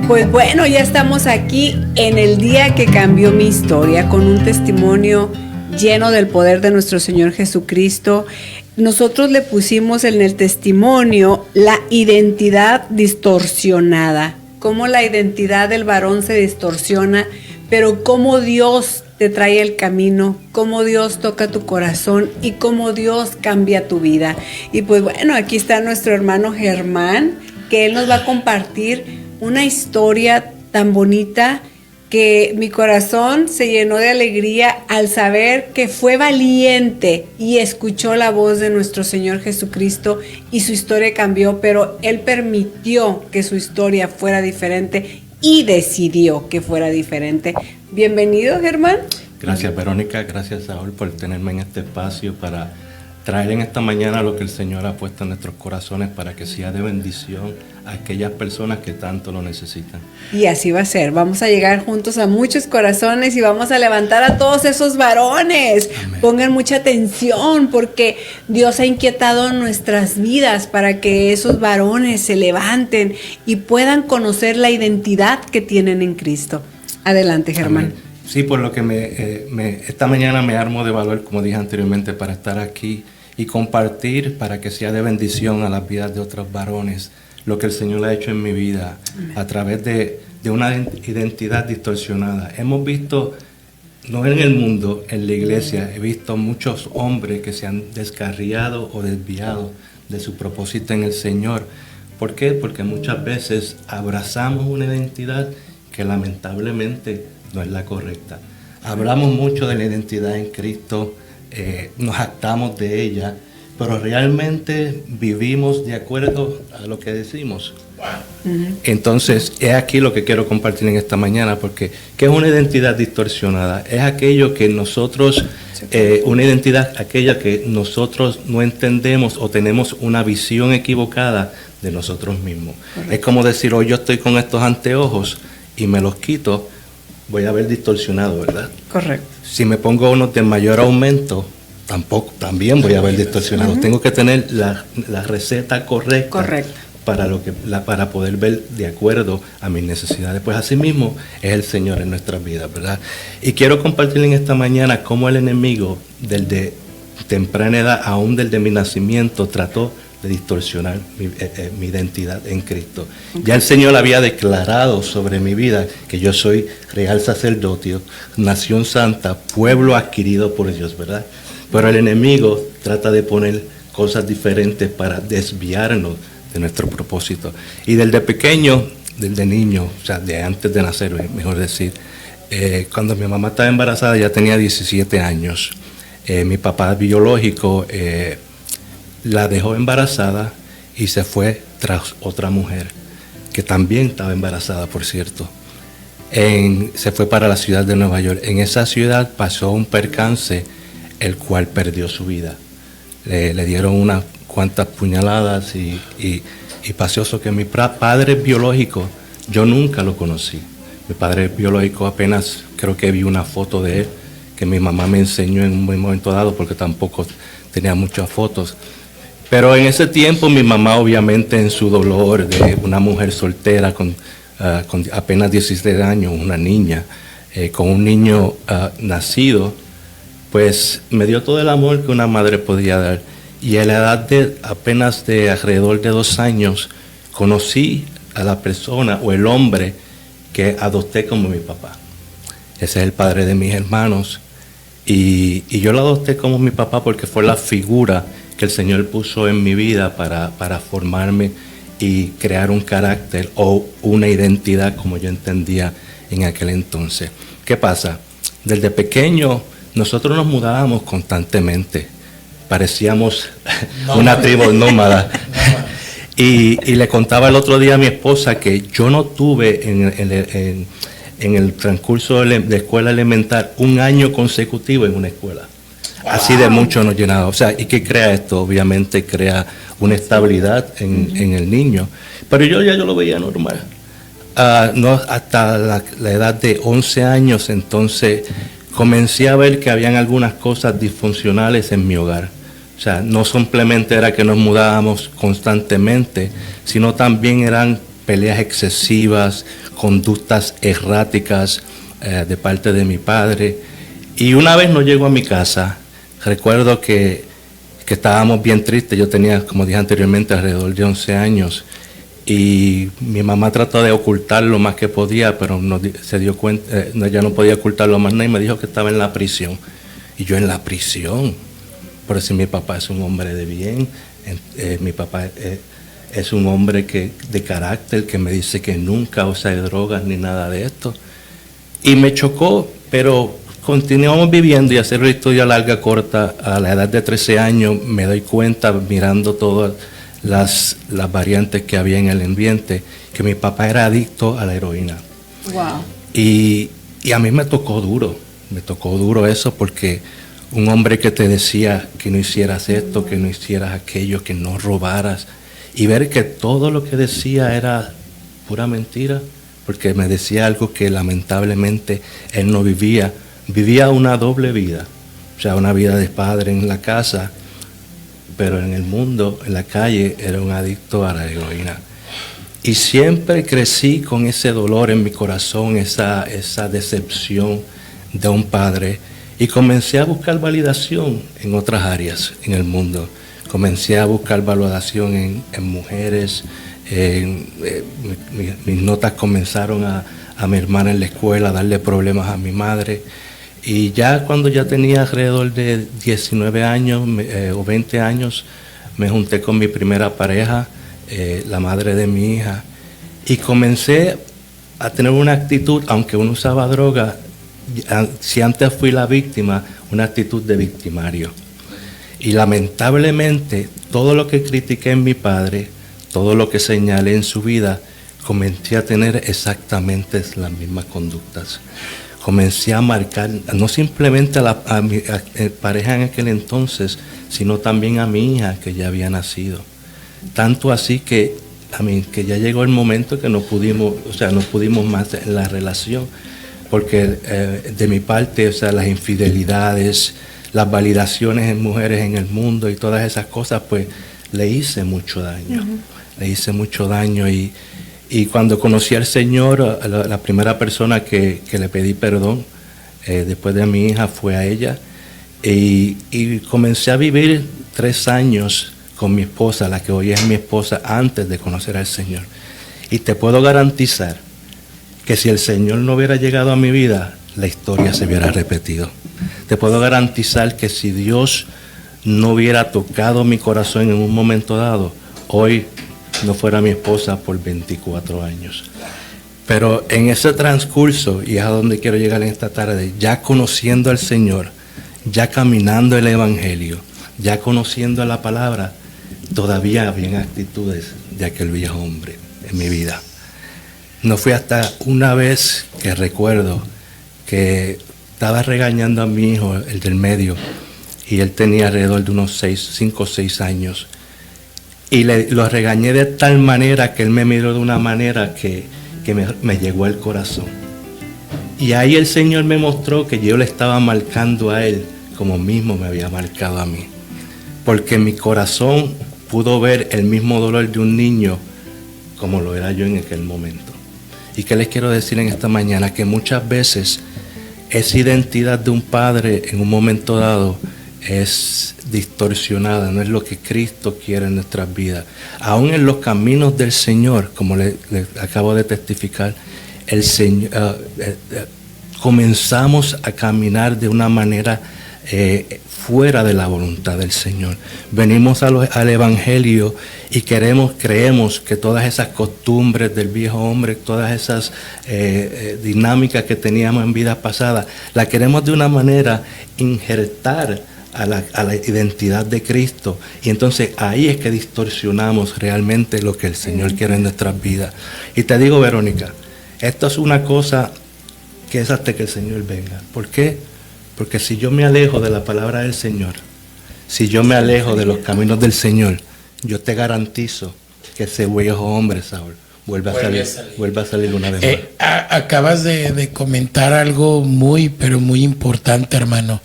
Pues bueno, ya estamos aquí en el día que cambió mi historia, con un testimonio lleno del poder de nuestro Señor Jesucristo. Nosotros le pusimos en el testimonio la identidad distorsionada, cómo la identidad del varón se distorsiona, pero cómo Dios te trae el camino, cómo Dios toca tu corazón y cómo Dios cambia tu vida. Y pues bueno, aquí está nuestro hermano Germán, que él nos va a compartir una historia tan bonita que mi corazón se llenó de alegría al saber que fue valiente y escuchó la voz de nuestro Señor Jesucristo y su historia cambió, pero Él permitió que su historia fuera diferente y decidió que fuera diferente. Bienvenido, Germán. Gracias, Verónica. Gracias, Saúl, por tenerme en este espacio para traer en esta mañana lo que el Señor ha puesto en nuestros corazones para que sea de bendición a aquellas personas que tanto lo necesitan. Y así va a ser. Vamos a llegar juntos a muchos corazones y vamos a levantar a todos esos varones. Amén. Pongan mucha atención porque Dios ha inquietado nuestras vidas para que esos varones se levanten y puedan conocer la identidad que tienen en Cristo. Adelante, Germán. Amén. Sí, por lo que esta mañana me armo de valor, como dije anteriormente, para estar aquí y compartir para que sea de bendición a las vidas de otros varones lo que el Señor ha hecho en mi vida. Amén. A través de una identidad distorsionada. Hemos visto, no en el mundo, en la iglesia, he visto muchos hombres que se han descarriado o desviado de su propósito en el Señor. ¿Por qué? Porque muchas veces abrazamos una identidad que lamentablemente no es la correcta. Hablamos mucho de la identidad en Cristo, nos jactamos de ella, pero realmente vivimos de acuerdo a lo que decimos. Uh-huh. Entonces, es aquí lo que quiero compartir en esta mañana, porque ¿qué es una identidad distorsionada? Es aquello que nosotros, una identidad aquella que nosotros no entendemos o tenemos una visión equivocada de nosotros mismos. Correcto. Es como decir, hoy yo estoy con estos anteojos y me los quito, voy a ver distorsionado, ¿verdad? Correcto. Si me pongo unos de mayor aumento, también voy a ver distorsionado. Uh-huh. Tengo que tener la receta correcta para poder ver de acuerdo a mis necesidades. Pues así mismo es el Señor en nuestras vidas, ¿verdad? Y quiero compartir en esta mañana cómo el enemigo, desde temprana edad, aún desde mi nacimiento, trató de distorsionar mi identidad en Cristo. Okay. Ya el Señor había declarado sobre mi vida que yo soy real sacerdocio, nación santa, pueblo adquirido por Dios, ¿verdad? Pero el enemigo trata de poner cosas diferentes para desviarnos de nuestro propósito. Y desde pequeño, desde niño, o sea, de antes de nacer, mejor decir, cuando mi mamá estaba embarazada ya tenía 17 años. Mi papá biológico la dejó embarazada y se fue tras otra mujer, que también estaba embarazada, por cierto. Se fue para la ciudad de Nueva York. En esa ciudad pasó un percance, el cual perdió su vida. Le dieron unas cuantas puñaladas y pasó eso que mi padre biológico, yo nunca lo conocí. Mi padre biológico apenas creo que vi una foto de él, que mi mamá me enseñó en un momento dado, porque tampoco tenía muchas fotos. Pero en ese tiempo mi mamá, obviamente en su dolor de una mujer soltera con apenas 16 años, una niña, con un niño nacido, pues me dio todo el amor que una madre podía dar. Y a la edad de apenas de alrededor de 2 años, conocí a la persona o el hombre que adopté como mi papá. Ese es el padre de mis hermanos. Y yo lo adopté como mi papá porque fue la figura que el Señor puso en mi vida para formarme y crear un carácter o una identidad como yo entendía en aquel entonces. ¿Qué pasa? Desde pequeño nosotros nos mudábamos constantemente. Parecíamos una tribu nómada. Y le contaba el otro día a mi esposa que yo no tuve en el transcurso de escuela elemental 1 año consecutivo en una escuela. Así de mucho nos llenaba. O sea, ¿y qué crea esto? Obviamente crea una estabilidad en el niño. Pero yo lo veía normal. No, hasta la edad de 11 años, entonces comencé a ver que habían algunas cosas disfuncionales en mi hogar. O sea, no simplemente era que nos mudábamos constantemente, sino también eran peleas excesivas, conductas erráticas de parte de mi padre. Y una vez no llegó a mi casa, recuerdo que estábamos bien tristes. Yo tenía, como dije anteriormente, alrededor de 11 años. Y mi mamá trató de ocultar lo más que podía, pero se dio cuenta, ella no podía ocultarlo más nada y me dijo que estaba en la prisión. Y yo, en la prisión. Por eso mi papá es un hombre de bien, mi papá es un hombre de carácter, que me dice que nunca usa drogas ni nada de esto. Y me chocó, pero continuamos viviendo, y hacer la historia larga, corta, a la edad de 13 años me doy cuenta, mirando todas las variantes que había en el ambiente, que mi papá era adicto a la heroína. Wow. Y a mí me tocó duro eso, porque un hombre que te decía que no hicieras esto, que no hicieras aquello, que no robaras, y ver que todo lo que decía era pura mentira, porque me decía algo que lamentablemente él no vivía una doble vida, o sea, una vida de padre en la casa, pero en el mundo, en la calle, era un adicto a la heroína. Y siempre crecí con ese dolor en mi corazón, esa decepción de un padre, y comencé a buscar validación en otras áreas en el mundo. Comencé a buscar validación en mujeres. Mis notas comenzaron a mi hermana en la escuela, a darle problemas a mi madre. Y ya cuando ya tenía alrededor de 19 años o 20 años, me junté con mi primera pareja, la madre de mi hija, y comencé a tener una actitud, aunque uno usaba droga, si antes fui la víctima, una actitud de victimario. Y lamentablemente, todo lo que critiqué en mi padre, todo lo que señalé en su vida, comencé a tener exactamente las mismas conductas. Comencé a marcar, no simplemente a mi pareja en aquel entonces, sino también a mi hija, que ya había nacido. Tanto así que ya llegó el momento que no pudimos más en la relación, porque de mi parte, las infidelidades, las validaciones en mujeres en el mundo y todas esas cosas, pues le hice mucho daño. Uh-huh. Le hice mucho daño, y cuando conocí al Señor, la primera persona que le pedí perdón después de mi hija fue a ella, y comencé a vivir 3 años con mi esposa, la que hoy es mi esposa, antes de conocer al Señor. Y te puedo garantizar que si el Señor no hubiera llegado a mi vida, la historia se hubiera repetido. Te puedo garantizar que si Dios no hubiera tocado mi corazón en un momento dado, hoy no fuera mi esposa por 24 años. Pero en ese transcurso, y es a donde quiero llegar en esta tarde, ya conociendo al Señor, ya caminando el Evangelio, ya conociendo la palabra, todavía habían actitudes de aquel viejo hombre en mi vida. No fue hasta una vez que recuerdo que estaba regañando a mi hijo, el del medio, y él tenía alrededor de unos 5 o 6 años. Y lo regañé de tal manera que él me miró de una manera que me llegó al corazón. Y ahí el Señor me mostró que yo le estaba marcando a él como mismo me había marcado a mí. Porque mi corazón pudo ver el mismo dolor de un niño como lo era yo en aquel momento. ¿Y qué les quiero decir en esta mañana? Que muchas veces esa identidad de un padre en un momento dado es distorsionada, no es lo que Cristo quiere en nuestras vidas. Aún en los caminos del Señor, como le acabo de testificar, el Señor, comenzamos a caminar de una manera fuera de la voluntad del Señor. Venimos al Evangelio y creemos que todas esas costumbres del viejo hombre, todas esas dinámicas que teníamos en vidas pasadas, las queremos de una manera injertar a la identidad de Cristo, y entonces ahí es que distorsionamos realmente lo que el Señor quiere en nuestras vidas. Y te digo, Verónica, esto es una cosa que es hasta que el Señor venga. ¿Por qué? Porque si yo me alejo de la palabra del Señor, si yo me alejo de los caminos del Señor, yo te garantizo que ese viejo hombre, Saúl, vuelve a salir una vez más. Acabas de comentar algo muy, pero muy importante, hermano,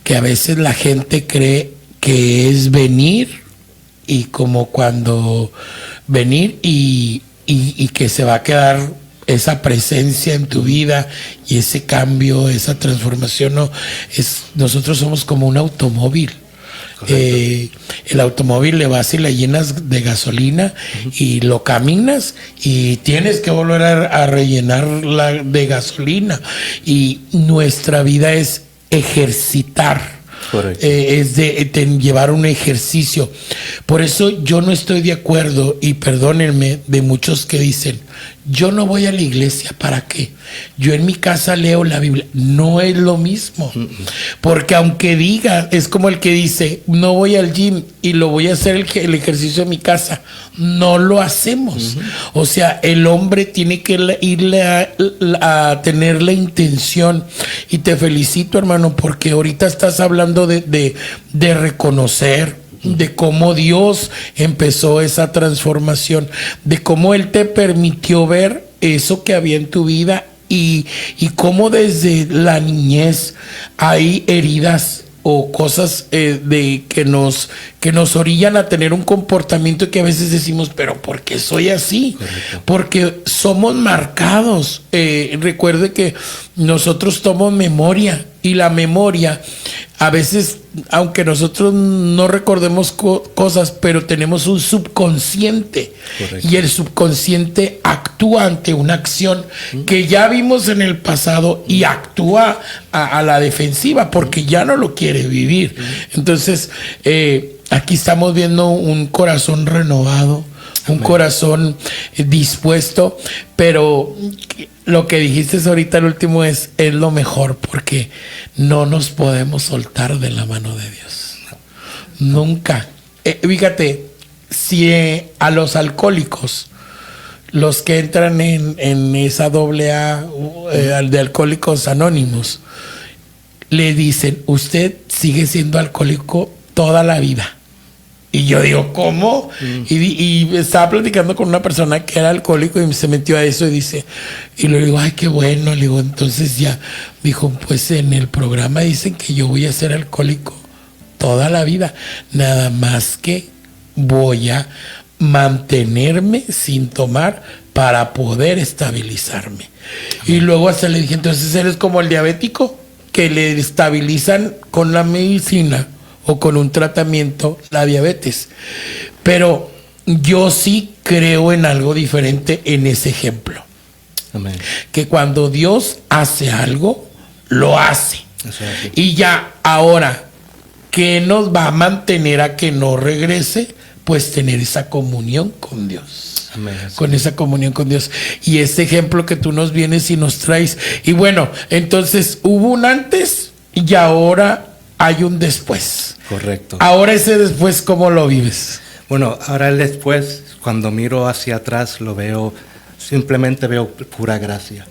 que a veces la gente cree que es venir y y que se va a quedar esa presencia en tu vida y ese cambio, esa transformación. No, nosotros somos como un automóvil. El automóvil le vas y le llenas de gasolina y lo caminas y tienes que volver a rellenarla de gasolina, y nuestra vida es ejercitar. Es de llevar un ejercicio. Por eso yo no estoy de acuerdo, y perdónenme, de muchos que dicen: yo no voy a la iglesia, ¿para qué? Yo en mi casa leo la Biblia. No es lo mismo. Porque aunque diga, es como el que dice: no voy al gym y lo voy a hacer el ejercicio en mi casa. No lo hacemos. O sea, el hombre tiene que irle a tener la intención. Y te felicito, hermano, porque ahorita estás hablando de reconocer, de cómo Dios empezó esa transformación, de cómo Él te permitió ver eso que había en tu vida, y cómo desde la niñez hay heridas o cosas que nos orillan a tener un comportamiento que a veces decimos: pero ¿por qué soy así? Correcto. Porque somos marcados. Recuerde que nosotros tomamos memoria, y la memoria a veces, aunque nosotros no recordemos cosas, pero tenemos un subconsciente. Correcto. Y el subconsciente actúa ante una acción que ya vimos en el pasado, y actúa a la defensiva porque ya no lo quiere vivir. Entonces, aquí estamos viendo un corazón renovado, un corazón dispuesto, pero lo que dijiste ahorita, el último, es lo mejor, porque no nos podemos soltar de la mano de Dios. Nunca. Fíjate, si a los alcohólicos, los que entran en esa AA de Alcohólicos Anónimos, le dicen: usted sigue siendo alcohólico toda la vida. Y yo digo: ¿cómo? Y estaba platicando con una persona que era alcohólico y se metió a eso, y le digo: ay, qué bueno. Le digo: entonces ya. Dijo: pues en el programa dicen que yo voy a ser alcohólico toda la vida, nada más que voy a mantenerme sin tomar para poder estabilizarme. Y luego hasta le dije: entonces eres como el diabético, que le estabilizan con la medicina o con un tratamiento la diabetes. Pero yo sí creo en algo diferente en ese ejemplo. Amén. Que cuando Dios hace algo, lo hace. Y ya, ahora, ¿qué nos va a mantener a que no regrese? Pues tener esa comunión con Dios. Amén. Con esa comunión con Dios. Y ese ejemplo que tú nos vienes y nos traes. Y bueno, entonces hubo un antes y ahora hay un después. Correcto. Ahora ese después, ¿cómo lo vives? Bueno, ahora el después, cuando miro hacia atrás, lo veo, simplemente veo pura gracia.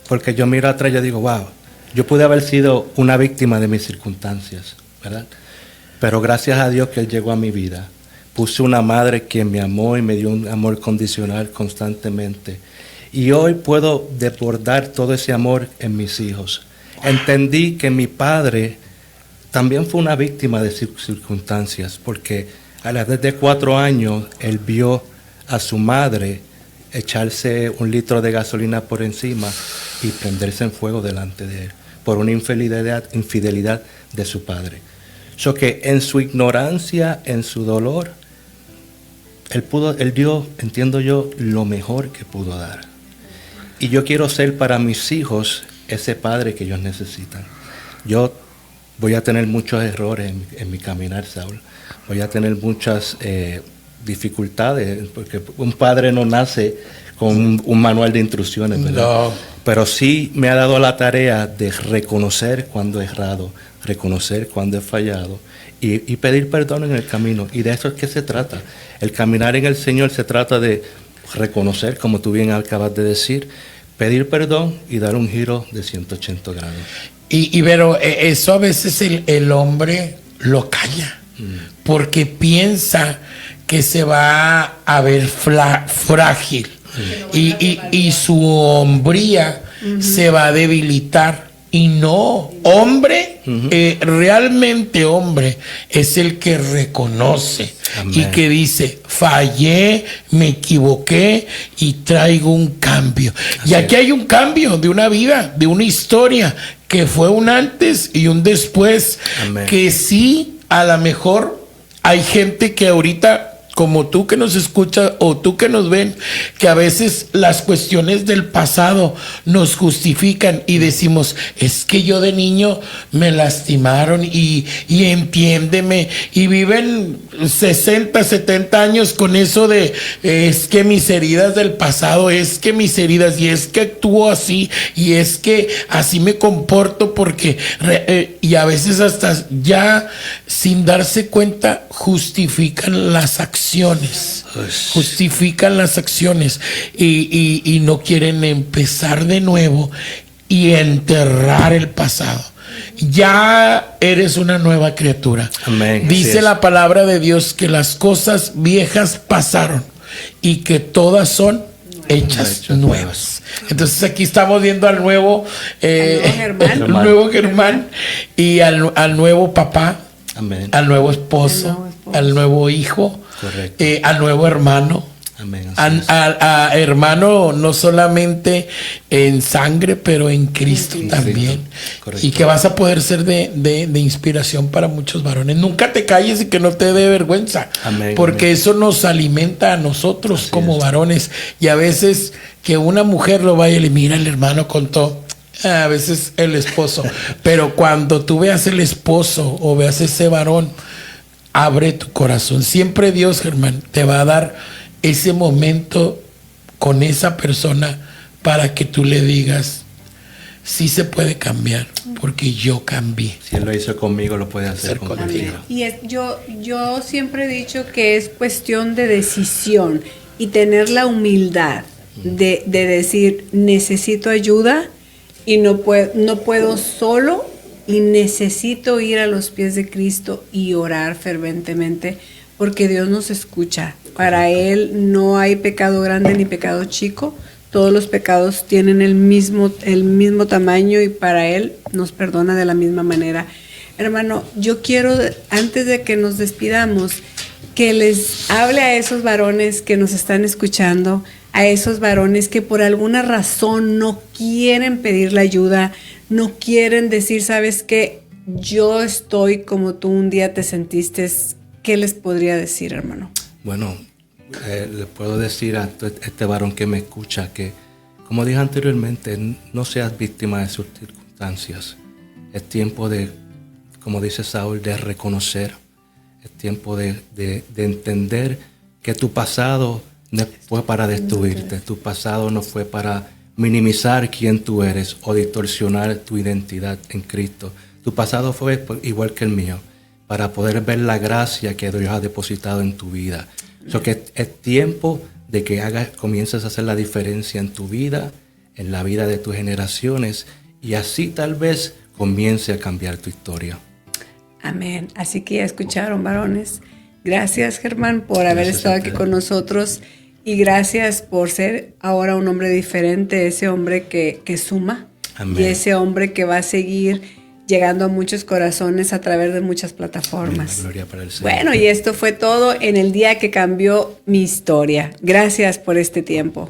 Porque yo miro atrás y yo digo: wow, yo pude haber sido una víctima de mis circunstancias, ¿verdad? Pero gracias a Dios que Él llegó a mi vida. Puse una madre quien me amó y me dio un amor condicional constantemente. Y hoy puedo desbordar todo ese amor en mis hijos. Entendí que mi padre también fue una víctima de circunstancias, porque a la edad de 4 años él vio a su madre echarse 1 litro de gasolina por encima y prenderse en fuego delante de él por una infidelidad de su padre. So que en su ignorancia, en su dolor, él dio, entiendo yo, lo mejor que pudo dar. Y yo quiero ser para mis hijos ese padre que ellos necesitan. Yo voy a tener muchos errores en mi caminar, Saúl. Voy a tener muchas dificultades, porque un padre no nace con un manual de instrucciones, ¿verdad? No. Pero sí me ha dado la tarea de reconocer cuando he errado, reconocer cuando he fallado y pedir perdón en el camino. Y de eso es que se trata. El caminar en el Señor se trata de reconocer, como tú bien acabas de decir, pedir perdón y dar un giro de 180 grados. Pero eso a veces el hombre lo calla, porque piensa que se va a ver frágil y su hombría se va a debilitar, Y no, hombre, realmente hombre es el que reconoce. Amén. Y que dice, fallé, me equivoqué y traigo un cambio. Así y aquí hay un cambio de una vida, de una historia, que fue un antes y un después. Amén. Que sí, a lo mejor hay gente que ahorita, como tú que nos escuchas o tú que nos ven, que a veces las cuestiones del pasado nos justifican y decimos, es que yo de niño me lastimaron y entiéndeme, y viven 60, 70 años con eso de es que mis heridas del pasado, es que mis heridas, y es que actúo así, y es que así me comporto porque y a veces hasta ya sin darse cuenta justifican las acciones. Justifican las acciones y no quieren empezar de nuevo y enterrar el pasado. Ya eres una nueva criatura. Amén. Dice la palabra de Dios que las cosas viejas pasaron y que todas son hechas nuevas. Entonces aquí estamos viendo al nuevo Germán y al nuevo papá. Amén. Al nuevo esposo, al nuevo hijo, al nuevo hermano. Amén. A hermano no solamente en sangre, pero en Cristo también. Y que vas a poder ser de inspiración para muchos varones. Nunca te calles y que no te dé vergüenza. Amén, porque eso nos alimenta a nosotros así como varones. Y a veces que una mujer lo vaya y le mira al hermano con todo. A veces el esposo, pero cuando tú veas el esposo o veas ese varón, abre tu corazón. Siempre Dios, Germán, te va a dar ese momento con esa persona para que tú le digas, sí se puede cambiar, porque yo cambié. Si Él lo hizo conmigo, lo puede hacer contigo. Y yo siempre he dicho que es cuestión de decisión y tener la humildad de decir, necesito ayuda. Y no puedo solo y necesito ir a los pies de Cristo y orar ferventemente porque Dios nos escucha. Para Él no hay pecado grande ni pecado chico. Todos los pecados tienen el mismo tamaño y para Él nos perdona de la misma manera. Hermano, yo quiero, antes de que nos despidamos, que les hable a esos varones que nos están escuchando, a esos varones que por alguna razón no quieren pedir la ayuda, no quieren decir, ¿sabes qué? Yo estoy como tú un día te sentiste. ¿Qué les podría decir, hermano? Bueno, le puedo decir a este varón que me escucha que, como dije anteriormente, no seas víctima de sus circunstancias. Es tiempo de, como dice Saúl, de reconocer. Es tiempo de entender que tu pasado no fue para destruirte. Tu pasado no fue para minimizar quién tú eres o distorsionar tu identidad en Cristo. Tu pasado fue igual que el mío, para poder ver la gracia que Dios ha depositado en tu vida. So que es tiempo de que comiences a hacer la diferencia en tu vida, en la vida de tus generaciones, y así tal vez comience a cambiar tu historia. Amén. Así que ya escucharon, varones. Gracias, Germán, por haber estado aquí con nosotros. Y gracias por ser ahora un hombre diferente, ese hombre que suma. Amén. Y ese hombre que va a seguir llegando a muchos corazones a través de muchas plataformas. Amén. Gloria para el Señor. Bueno, y esto fue todo en el día que cambió mi historia. Gracias por este tiempo.